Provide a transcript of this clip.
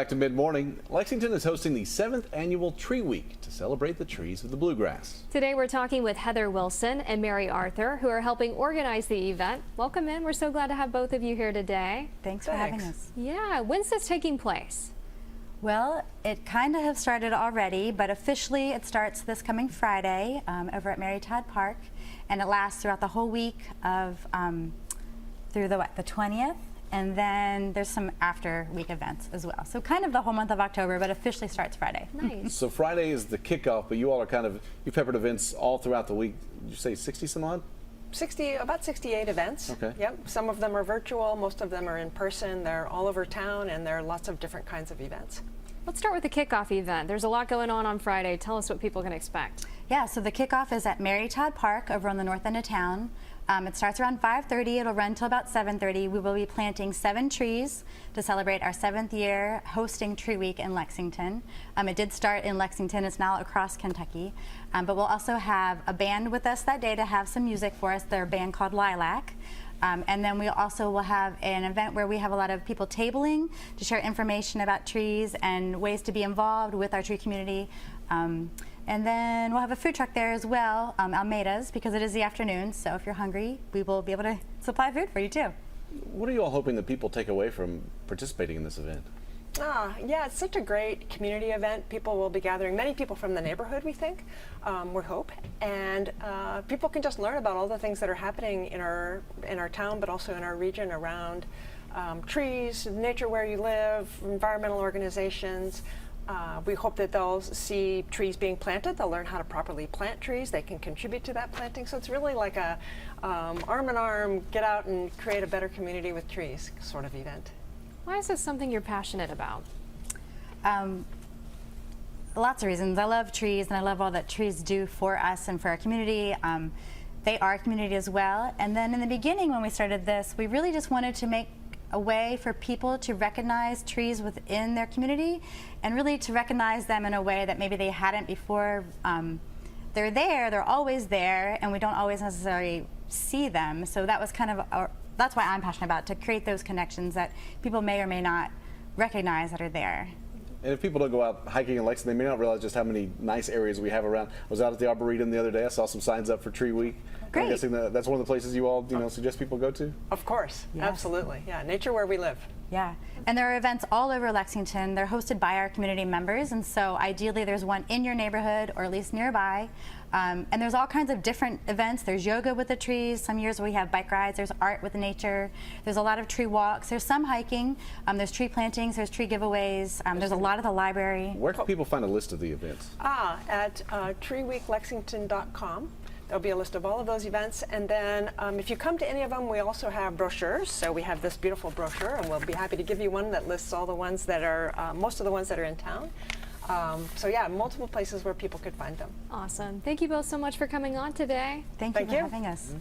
Back to mid-morning, Lexington is hosting the 7th annual Tree Week to celebrate the trees of the bluegrass. Today we're talking with Heather Wilson and Mary Arthur, who are helping organize the event. Welcome in. We're so glad to have both of you here today. Thanks for having us. Yeah, when's this taking place? Well, it kind of has started already, but officially it starts this coming Friday over at Mary Todd Park, and it lasts throughout the whole week of through the 20th. And then there's some after week events as well. So kind of the whole month of October, but officially starts Friday. Nice. So Friday is the kickoff, but you all are you've peppered events all throughout the week. Did you say 60 some odd? About 68 events. Okay. Yep. Some of them are virtual, most of them are in person. They're all over town, and there are lots of different kinds of events. Let's start with the kickoff event. There's a lot going on Friday. Tell us what people can expect. Yeah, so the kickoff is at Mary Todd Park over on the north end of town. It starts around 5:30. It'll run till about 7:30. We will be planting 7 trees to celebrate our 7th year hosting Tree Week in Lexington. It did start in Lexington. It's now across Kentucky. But we'll also have a band with us that day to have some music for us. They're a band called Lilac. And then we also will have an event where we have a lot of people tabling to share information about trees and ways to be involved with our tree community. And then we'll have a food truck there as well, Almeida's, because it is the afternoon. So if you're hungry, we will be able to supply food for you too. What are you all hoping that people take away from participating in this event? Yeah, it's such a great community event. People will be gathering, many people from the neighborhood, we think, we hope, and people can just learn about all the things that are happening in our town, but also in our region around trees, nature where you live, environmental organizations. We hope that they'll see trees being planted. They'll learn how to properly plant trees. They can contribute to that planting. So it's really like a arm in arm, get out and create a better community with trees sort of event. Why is this something you're passionate about? Lots of reasons. I love trees, and I love all that trees do for us and for our community. They are a community as well. And then in the beginning when we started this, we really just wanted to make a way for people to recognize trees within their community and really to recognize them in a way that maybe they hadn't before. They're there, they're always there, and we don't always necessarily see them. So that was kind of that's why I'm passionate about, to create those connections that people may or may not recognize that are there. And if people don't go out hiking in Lexington, they may not realize just how many nice areas we have around. I was out at the Arboretum the other day. I saw some signs up for Tree Week. Great. I'm guessing that's one of the places you all suggest people go to? Of course, Yes. Absolutely. Yeah, nature where we live. Yeah, and there are events all over Lexington. They're hosted by our community members, and so ideally there's one in your neighborhood or at least nearby. And there's all kinds of different events. There's yoga with the trees. Some years we have bike rides. There's art with nature. There's a lot of tree walks. There's some hiking. There's tree plantings. There's tree giveaways. There's a lot at the library. Where can people find a list of the events? At treeweeklexington.com. There'll be a list of all of those events, and then if you come to any of them, we also have brochures. So we have this beautiful brochure, and we'll be happy to give you one that lists all the ones that are, most of the ones that are in town. So yeah, multiple places where people could find them. Awesome. Thank you both so much for coming on today. Thank you for having us.